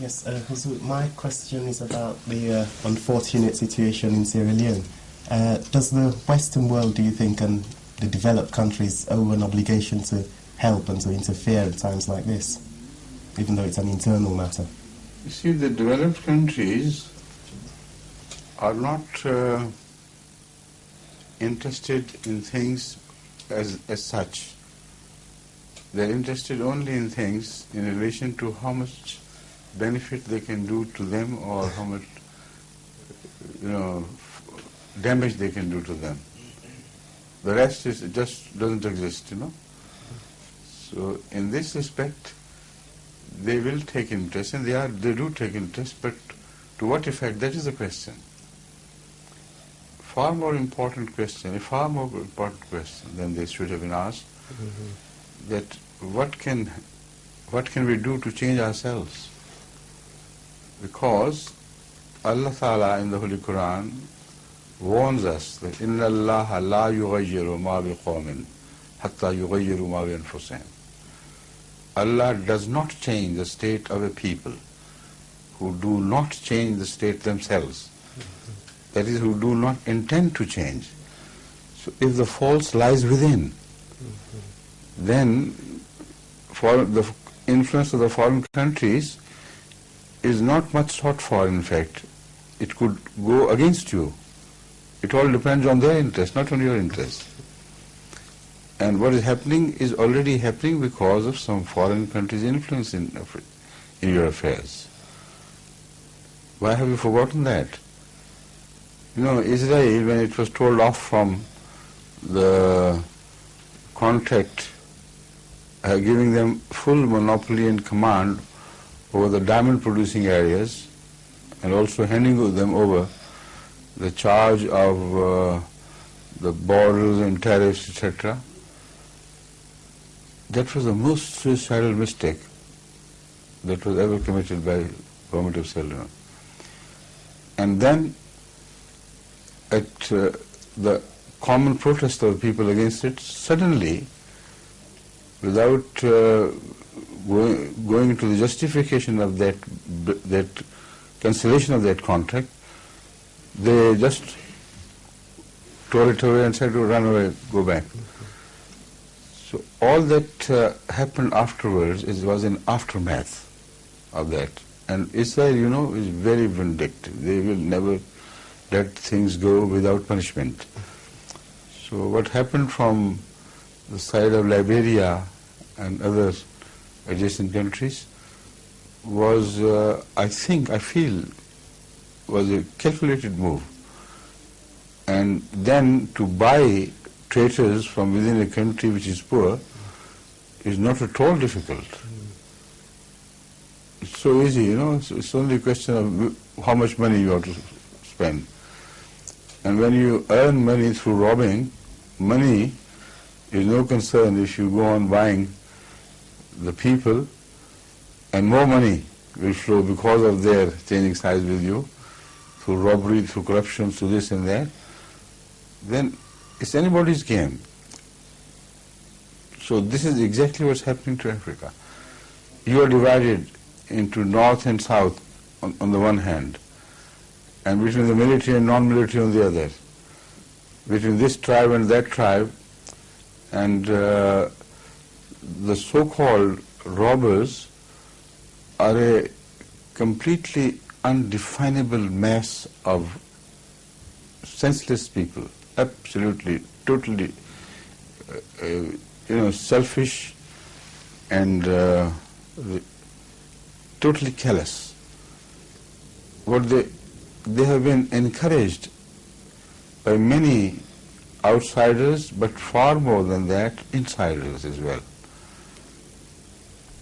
Yes, Huzur, my question is about the unfortunate situation in Sierra Leone. Does the Western world, do you think, and the developed countries owe an obligation to help and to interfere at times like this, even though it's an internal matter? You see, the developed countries are not interested in things as such. They're interested only in things in relation to how much benefit they can do to them or how much damage they can do to them. The rest just doesn't exist, So in this respect, they will take interest, and they do take interest, but to what effect? That is the question. A far more important question than they should have been asked, that what can we do to change ourselves? Because Allah Ta'ala in the Holy Quran warns us that إِنَّ اللَّهَ لَا يُغَيِّرُ مَا بِقَوْمٍ حَتَّى يُغَيِّرُ مَا بِأَنفُسِهِمْ. Allah does not change the state of a people who do not change the state themselves. That is, who do not intend to change. So if the fault lies within, then the influence of the foreign countries is not much sought for, in fact. It could go against you. It all depends on their interest, not on your interest. And what is happening is already happening because of some foreign countries' influence in your affairs. Why have you forgotten that? Israel, when it was told off from the contract, giving them full monopoly and command over the diamond producing areas, and also handing them over the charge of the borders and tariffs, etc. That was the most suicidal mistake that was ever committed by the government of Sierra Leone. And then at the common protest of the people against it, suddenly, without going into the justification of that cancellation of that contract, they just tore it away and said, "Oh, run away, go back." So all that happened afterwards was an aftermath of that. And Israel, is very vindictive. They will never let things go without punishment. So what happened from the side of Liberia and other adjacent countries was, I feel, was a calculated move. And then to buy traitors from within a country which is poor is not at all difficult. It's so easy, it's only a question of how much money you have to spend. And when you earn money through robbing, money is no concern if you go on buying the people, and more money will flow because of their changing sides with you, through robbery, through corruption, through this and that, then it's anybody's game. So this is exactly what's happening to Africa. You are divided into north and south on the one hand, and between the military and non-military on the other, between this tribe and that tribe, and the so-called robbers are a completely undefinable mass of senseless people, absolutely, totally, selfish and totally callous. What they have been encouraged by many outsiders, but far more than that, insiders as well,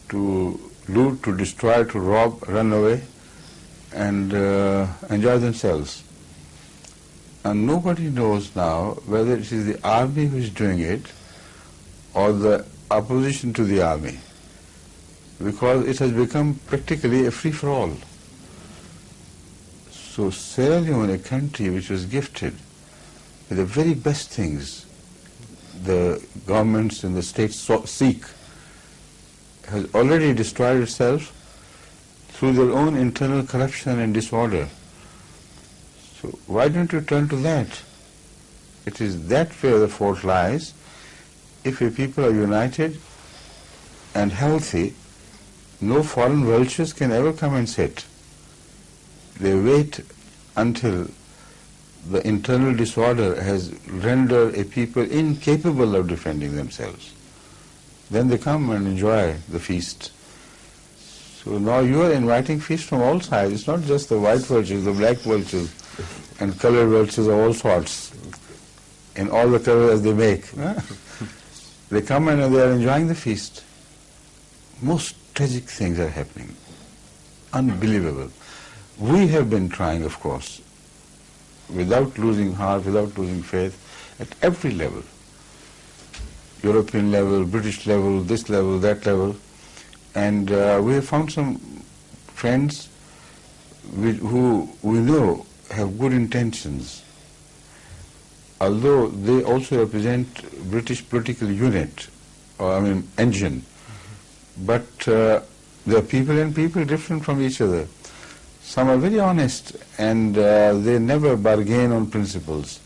to loot, to destroy, to rob, run away, and enjoy themselves. And nobody knows now whether it is the army who is doing it or the opposition to the army, because it has become practically a free-for-all. So Sierra Leone, a country which was gifted with the very best things the governments and the states seek, has already destroyed itself through their own internal corruption and disorder. So why don't you turn to that? It is that where the fault lies. If a people are united and healthy, no foreign vultures can ever come and sit. They wait until the internal disorder has rendered a people incapable of defending themselves. Then they come and enjoy the feast. So now you are inviting feast from all sides. It's not just the white vultures, the black vultures, and colored vultures of all sorts, in all the colors they make. They come and they are enjoying the feast. Most tragic things are happening. Unbelievable. We have been trying, of course, without losing heart, without losing faith, at every level. European level, British level, this level, that level. And we have found some friends who we know have good intentions, although they also represent British political unit, or engine. But they are people and people different from each other. Some are very honest and they never bargain on principles.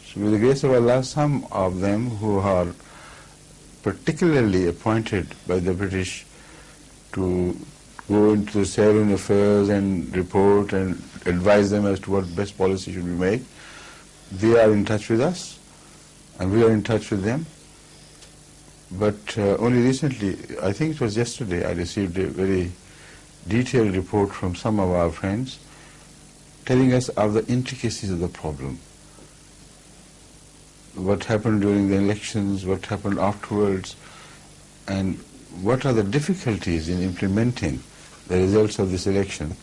So with the grace of Allah, some of them who are particularly appointed by the British to go into the Syrian affairs and report and advise them as to what best policy should be made, they are in touch with us and we are in touch with them. But only recently, I think it was yesterday, I received a very detailed report from some of our friends telling us of the intricacies of the problem. What happened during the elections, what happened afterwards, and what are the difficulties in implementing the results of this election.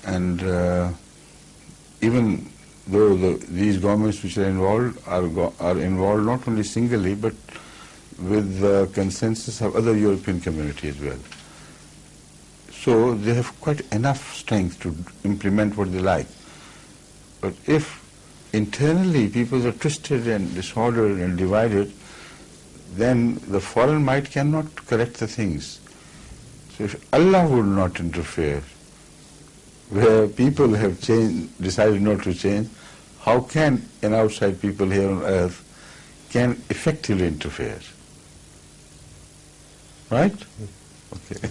And even though these governments which are involved are involved not only singly but with the consensus of other European community as well. So they have quite enough strength to implement what they like. But if internally people are twisted and disordered and divided, then the foreign might cannot correct the things. So if Allah would not interfere, where people have decided not to change, how can an outside people here on earth can effectively interfere? Right? Okay.